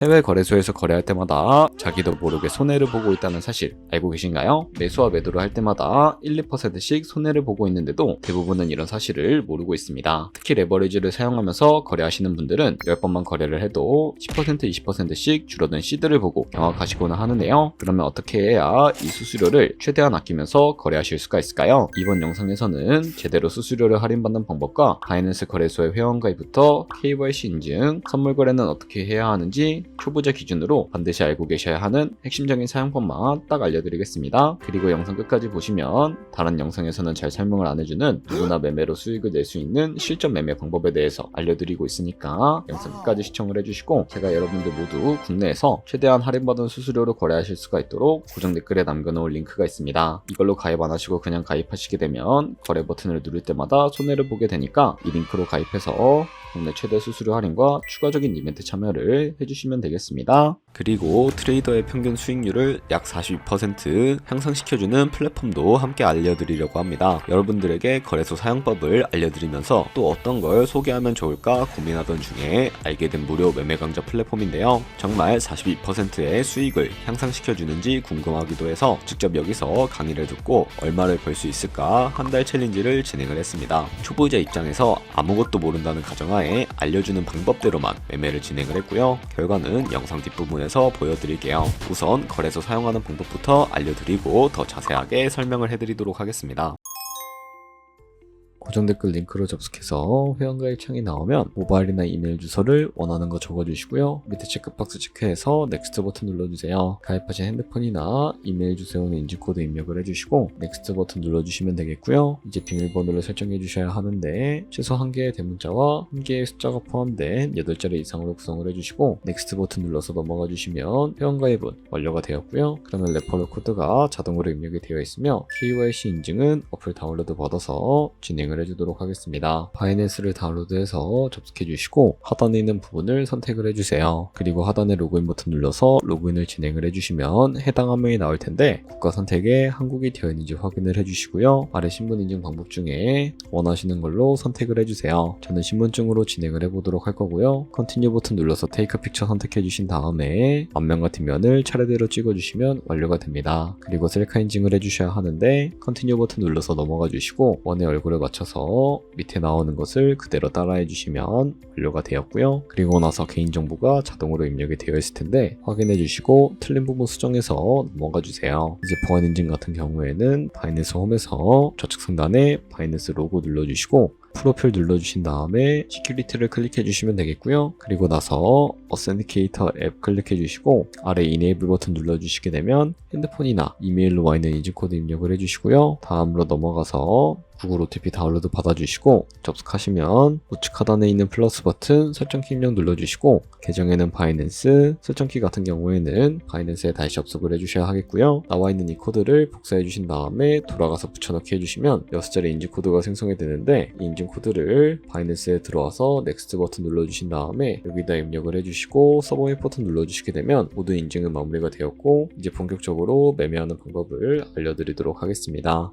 해외 거래소에서 거래할 때마다 자기도 모르게 손해를 보고 있다는 사실 알고 계신가요? 매수와 매도를 할 때마다 1, 2%씩 손해를 보고 있는데도 대부분은 이런 사실을 모르고 있습니다. 특히 레버리지를 사용하면서 거래하시는 분들은 10번만 거래를 해도 10%, 20%씩 줄어든 시드를 보고 경악하시거나 하는데요. 그러면 어떻게 해야 이 수수료를 최대한 아끼면서 거래하실 수가 있을까요? 이번 영상에서는 제대로 수수료를 할인받는 방법과 바이낸스 거래소의 회원가입부터 KYC 인증, 선물 거래는 어떻게 해야 하는지 초보자 기준으로 반드시 알고 계셔야 하는 핵심적인 사용법만 딱 알려드리겠습니다. 그리고 영상 끝까지 보시면 다른 영상에서는 잘 설명을 안 해주는 누구나 매매로 수익을 낼 수 있는 실전 매매 방법에 대해서 알려드리고 있으니까 영상 끝까지 시청을 해주시고, 제가 여러분들 모두 국내에서 최대한 할인받은 수수료로 거래하실 수가 있도록 고정 댓글에 남겨놓을 링크가 있습니다. 이걸로 가입 안 하시고 그냥 가입하시게 되면 거래 버튼을 누를 때마다 손해를 보게 되니까 이 링크로 가입해서 국내 최대 수수료 할인과 추가적인 이벤트 참여를 해주시면 되겠습니다. 그리고 트레이더의 평균 수익률을 약 42% 향상시켜주는 플랫폼도 함께 알려드리려고 합니다. 여러분들에게 거래소 사용법을 알려드리면서 또 어떤 걸 소개하면 좋을까 고민하던 중에 알게 된 무료 매매 강좌 플랫폼인데요. 정말 42%의 수익을 향상시켜주는지 궁금하기도 해서 직접 여기서 강의를 듣고 얼마를 벌 수 있을까 한 달 챌린지를 진행을 했습니다. 초보자 입장에서 아무것도 모른다는 가정하에 알려주는 방법대로만 매매를 진행을 했고요. 결과는 영상 뒷부분에서 보여드릴게요. 우선 거래소 사용하는 방법부터 알려드리고 더 자세하게 설명을 해드리도록 하겠습니다. 고정 댓글 링크로 접속해서 회원가입 창이 나오면 모바일이나 이메일 주소를 원하는 거 적어주시고요. 밑에 체크박스 체크해서 넥스트 버튼 눌러주세요. 가입하신 핸드폰이나 이메일 주소에는 인증코드 입력을 해주시고 넥스트 버튼 눌러주시면 되겠고요. 이제 비밀번호를 설정해 주셔야 하는데 최소 1개의 대문자와 1개의 숫자가 포함된 8자리 이상으로 구성을 해주시고 넥스트 버튼 눌러서 넘어가 주시면 회원가입은 완료가 되었고요. 그러면 레퍼럴 코드가 자동으로 입력이 되어 있으며 KYC 인증은 어플 다운로드 받아서 진행을 해주도록 하겠습니다. 바이낸스를 다운로드해서 접속해 주시고 하단에 있는 부분을 선택을 해주세요. 그리고 하단에 로그인 버튼 눌러서 로그인을 진행을 해주시면 해당 화면이 나올 텐데 국가 선택에 한국이 되어 있는지 확인을 해주시고요. 아래 신분 인증 방법 중에 원하시는 걸로 선택을 해주세요. 저는 신분증으로 진행을 해보도록 할 거고요. 컨티뉴 버튼 눌러서 테이크 픽처 선택해 주신 다음에 앞면 같은 면을 차례대로 찍어주시면 완료가 됩니다. 그리고 셀카 인증을 해주셔야 하는데 컨티뉴 버튼 눌러서 넘어가 주시고 원의 얼굴을 맞춰서 밑에 나오는 것을 그대로 따라해 주시면 완료가 되었고요. 그리고 나서 개인정보가 자동으로 입력이 되어 있을 텐데 확인해 주시고 틀린 부분 수정해서 넘어가 주세요. 이제 보안 인증 같은 경우에는 바이낸스 홈에서 좌측 상단에 바이낸스 로고 눌러주시고 프로필 눌러주신 다음에 시큐리티를 클릭해 주시면 되겠고요. 그리고 나서 어센티케이터 앱 클릭해 주시고 아래 이네이블 버튼 눌러주시게 되면 핸드폰이나 이메일로 와 있는 인증코드 입력을 해주시고요. 다음으로 넘어가서 구글 OTP 다운로드 받아주시고 접속하시면 우측 하단에 있는 플러스 버튼 설정키 입력 눌러주시고 계정에는 바이낸스, 설정키 같은 경우에는 바이낸스에 다시 접속을 해주셔야 하겠고요. 나와 있는 이 코드를 복사해 주신 다음에 돌아가서 붙여넣기 해주시면 6자리 인증코드가 생성이 되는데 이 인증코드를 바이낸스에 들어와서 넥스트 버튼 눌러주신 다음에 여기다 입력을 해주시고 서브밋 버튼 눌러주시게 되면 모든 인증은 마무리가 되었고 이제 본격적으로 매매하는 방법을 알려드리도록 하겠습니다.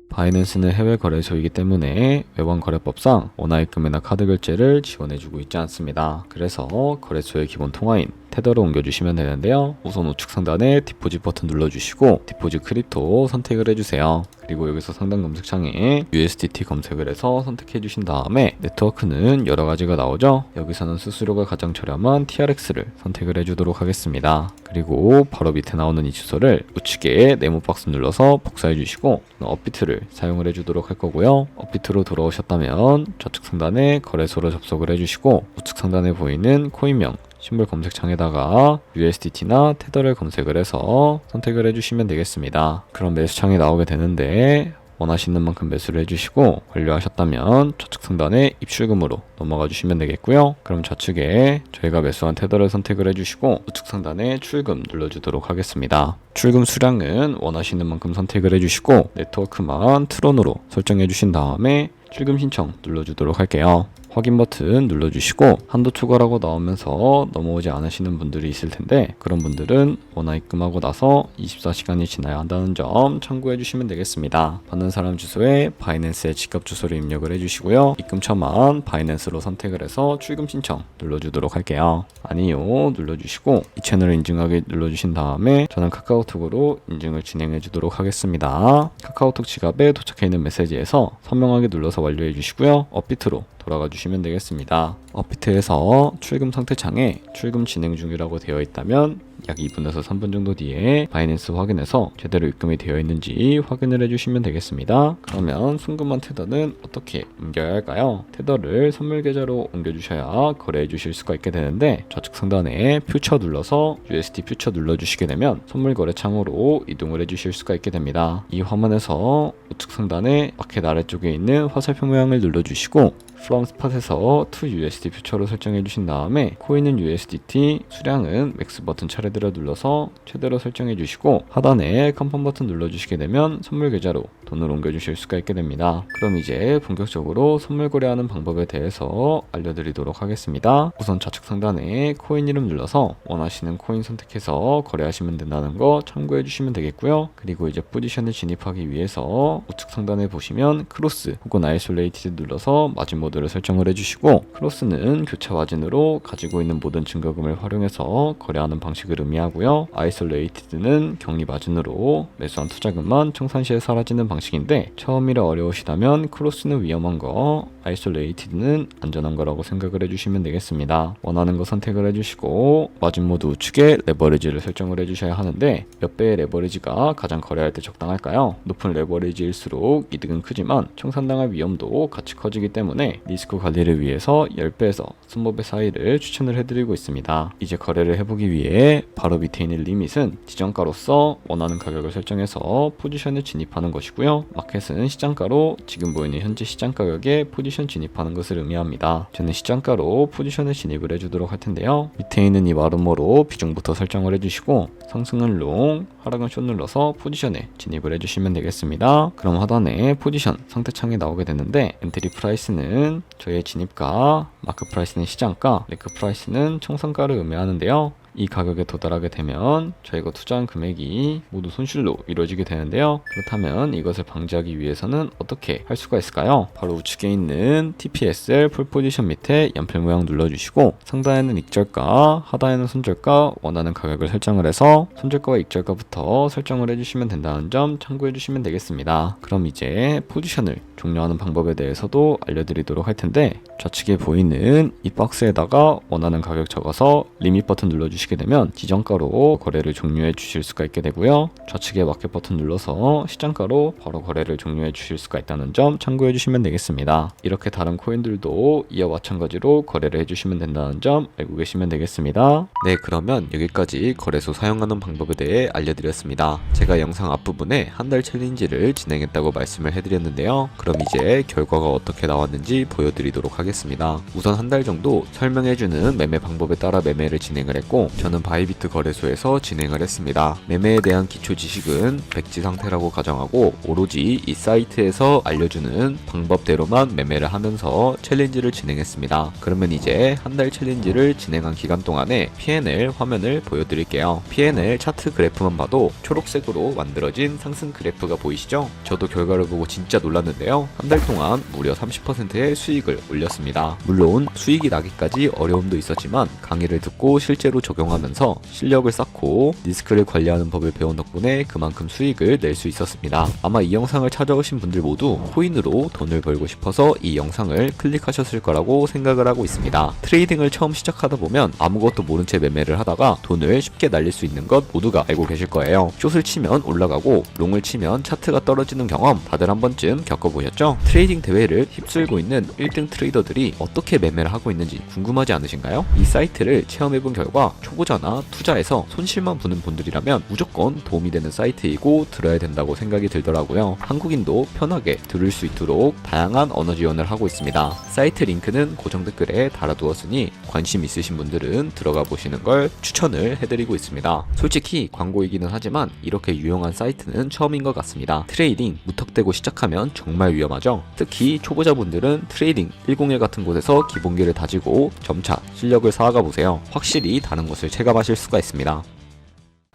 바이낸스는 해외 거래소이기 때문에 외환 거래법상 원화입금이나 카드 결제를 지원해주고 있지 않습니다. 그래서 거래소의 기본 통화인 테더로 옮겨주시면 되는데요. 우선 우측 상단에 디포짓 버튼 눌러주시고 디포짓 크립토 선택을 해주세요. 그리고 여기서 상단 검색창에 USDT 검색을 해서 선택해주신 다음에 네트워크는 여러가지가 나오죠. 여기서는 수수료가 가장 저렴한 TRX를 선택을 해주도록 하겠습니다. 그리고 바로 밑에 나오는 이 주소를 우측에 네모 박스 눌러서 복사해주시고 업비트를 사용을 해주도록 할 거고요. 업비트로 돌아오셨다면 좌측 상단에 거래소로 접속을 해주시고 우측 상단에 보이는 코인명 심볼 검색창에다가 USDT나 테더를 검색을 해서 선택을 해주시면 되겠습니다. 그럼 매수창이 나오게 되는데 원하시는 만큼 매수를 해주시고 완료하셨다면 좌측 상단에 입출금으로 넘어가 주시면 되겠고요. 그럼 좌측에 저희가 매수한 테더를 선택을 해주시고 우측 상단에 출금 눌러주도록 하겠습니다. 출금 수량은 원하시는 만큼 선택을 해주시고 네트워크만 트론으로 설정해 주신 다음에 출금 신청 눌러주도록 할게요. 확인 버튼 눌러주시고 한도 초과라고 나오면서 넘어오지 않으시는 분들이 있을 텐데 그런 분들은 원화 입금하고 나서 24시간이 지나야 한다는 점 참고해 주시면 되겠습니다. 받는 사람 주소에 바이낸스의 지갑 주소를 입력을 해주시고요. 입금처만 바이낸스로 선택을 해서 출금 신청 눌러주도록 할게요. 아니요 눌러주시고 이 채널을 인증하기 눌러주신 다음에 저는 카카오톡으로 인증을 진행해 주도록 하겠습니다. 카카오톡 지갑에 도착해 있는 메시지에서 선명하게 눌러서 완료해 주시고요. 업비트로 돌아가 주시면 되겠습니다. 업비트에서 출금 상태 창에 출금 진행 중이라고 되어 있다면 약 2분에서 3분 정도 뒤에 바이낸스 확인해서 제대로 입금이 되어 있는지 확인을 해주시면 되겠습니다. 그러면 순금한 테더는 어떻게 옮겨야 할까요? 테더를 선물 계좌로 옮겨주셔야 거래해 주실 수가 있게 되는데 좌측 상단에 퓨처 눌러서 USD 퓨처 눌러주시게 되면 선물 거래 창으로 이동을 해주실 수가 있게 됩니다. 이 화면에서 우측 상단에 마켓 아래쪽에 있는 화살표 모양을 눌러주시고 From Spot에서 to USD 퓨처로 설정해 주신 다음에 코인은 USDT, 수량은 맥스 버튼 차례대로 눌러서 최대로 설정해 주시고 하단에 컨펌 버튼 눌러주시게 되면 선물 계좌로 돈을 옮겨 주실 수가 있게 됩니다. 그럼 이제 본격적으로 선물 거래하는 방법에 대해서 알려드리도록 하겠습니다. 우선 좌측 상단에 코인 이름 눌러서 원하시는 코인 선택해서 거래하시면 된다는 거 참고해 주시면 되겠고요. 그리고 이제 포지션을 진입하기 위해서 우측 상단에 보시면 크로스 혹은 아이솔레이티드 눌러서 마진 모드를 설정을 해주시고 크로스는 교차 마진으로 가지고 있는 모든 증거금을 활용해서 거래하는 방식을 의미하고요. 아이솔레이티드는 격리 마진으로 매수한 투자금만 청산 시에 사라지는 방식인데 처음이라 어려우시다면 크로스는 위험한 거, 아이솔레이티드는 안전한 거라고 생각을 해주시면 되겠습니다. 원하는 거 선택을 해주시고 마진 모드 우측에 레버리지를 설정을 해주셔야 하는데 몇 배의 레버리지가 가장 거래할 때 적당할까요? 높은 레버리지일수록 이득은 크지만 청산당할 위험도 같이 커지기 때문에 리스크 관리를 위해서 10배에서 20배 사이를 추천을 해드리고 있습니다. 이제 거래를 해보기 위해 바로 밑에 있는 리밋은 지정가로서 원하는 가격을 설정해서 포지션을 진입하는 것이고요. 마켓은 시장가로 지금 보이는 현재 시장 가격에 포지션 진입하는 것을 의미합니다. 저는 시장가로 포지션을 진입을 해주도록 할 텐데요. 밑에 있는 이 마름모로 비중부터 설정을 해주시고 상승은 롱, 하락은 숏 눌러서 포지션에 진입을 해주시면 되겠습니다. 그럼 하단에 포지션 상태창이 나오게 되는데 엔트리 프라이스는 저희의 진입가, 마크 프라이스는 시장가, 레크 프라이스는 청산가를 의미하는데요. 이 가격에 도달하게 되면 저희가 투자한 금액이 모두 손실로 이루어지게 되는데요. 그렇다면 이것을 방지하기 위해서는 어떻게 할 수가 있을까요? 바로 우측에 있는 TPSL 풀 포지션 밑에 연필 모양 눌러주시고 상단에는 익절가, 하단에는 손절가 원하는 가격을 설정을 해서 손절가와 익절가부터 설정을 해주시면 된다는 점 참고해 주시면 되겠습니다. 그럼 이제 포지션을 종료하는 방법에 대해서도 알려드리도록 할 텐데 좌측에 보이는 이 박스에다가 원하는 가격 적어서 리밋 버튼 눌러주시면 되면 지정가로 거래를 종료해 주실 수가 있게 되고요. 좌측에 마켓 버튼 눌러서 시장가로 바로 거래를 종료해 주실 수가 있다는 점 참고해 주시면 되겠습니다. 이렇게 다른 코인들도 이와 마찬가지로 거래를 해주시면 된다는 점 알고 계시면 되겠습니다. 네, 그러면 여기까지 거래소 사용하는 방법에 대해 알려드렸습니다. 제가 영상 앞부분에 한 달 챌린지를 진행했다고 말씀을 해드렸는데요. 그럼 이제 결과가 어떻게 나왔는지 보여드리도록 하겠습니다. 우선 한 달 정도 설명해주는 매매 방법에 따라 매매를 진행을 했고 저는 바이비트 거래소에서 진행을 했습니다. 매매에 대한 기초 지식은 백지 상태라고 가정하고 오로지 이 사이트에서 알려주는 방법대로만 매매를 하면서 챌린지를 진행했습니다. 그러면 이제 한 달 챌린지를 진행한 기간 동안에 P&L 화면을 보여드릴게요. P&L 차트 그래프만 봐도 초록색으로 만들어진 상승 그래프가 보이시죠? 저도 결과를 보고 진짜 놀랐는데요. 한 달 동안 무려 30%의 수익을 올렸습니다. 물론 수익이 나기까지 어려움도 있었지만 강의를 듣고 실제로 적용하면서 실력을 쌓고 리스크를 관리하는 법을 배운 덕분에 그만큼 수익을 낼 수 있었습니다. 아마 이 영상을 찾아오신 분들 모두 코인으로 돈을 벌고 싶어서 이 영상을 클릭하셨을 거라고 생각을 하고 있습니다. 트레이딩을 처음 시작하다 보면 아무것도 모른 채 매매를 하다가 돈을 쉽게 날릴 수 있는 것 모두가 알고 계실 거예요. 숏을 치면 올라가고 롱을 치면 차트가 떨어지는 경험 다들 한 번쯤 겪어보셨죠? 트레이딩 대회를 휩쓸고 있는 1등 트레이더들이 어떻게 매매를 하고 있는지 궁금하지 않으신가요? 이 사이트를 체험해본 결과 초보자나 투자에서 손실만 보는 분들이라면 무조건 도움이 되는 사이트이고 들어야 된다고 생각이 들더라고요. 한국인도 편하게 들을 수 있도록 다양한 언어 지원을 하고 있습니다. 사이트 링크는 고정 댓글에 달아두었으니 관심 있으신 분들은 들어가 보시는 걸 추천을 해드리고 있습니다. 솔직히 광고이기는 하지만 이렇게 유용한 사이트는 처음인 것 같습니다. 트레이딩 무턱대고 시작하면 정말 위험하죠. 특히 초보자분들은 트레이딩 101 같은 곳에서 기본기를 다지고 점차 실력을 쌓아가 보세요. 확실히 다른 것을 체감하실 수가 있습니다.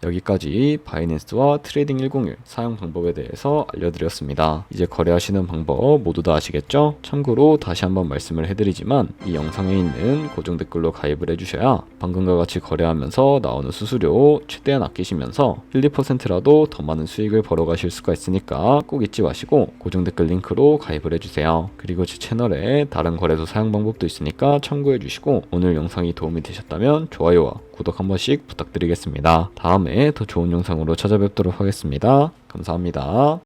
여기까지 바이낸스와 트레이딩 101 사용 방법에 대해서 알려드렸습니다. 이제 거래하시는 방법 모두 다 아시겠죠? 참고로 다시 한번 말씀을 해드리지만 이 영상에 있는 고정 댓글로 가입을 해주셔야 방금과 같이 거래하면서 나오는 수수료 최대한 아끼시면서 1, 2%라도 더 많은 수익을 벌어가실 수가 있으니까 꼭 잊지 마시고 고정 댓글 링크로 가입을 해주세요. 그리고 제 채널에 다른 거래소 사용 방법도 있으니까 참고해주시고 오늘 영상이 도움이 되셨다면 좋아요와 구독 한 번씩 부탁드리겠습니다. 다음에 더 좋은 영상으로 찾아뵙도록 하겠습니다. 감사합니다.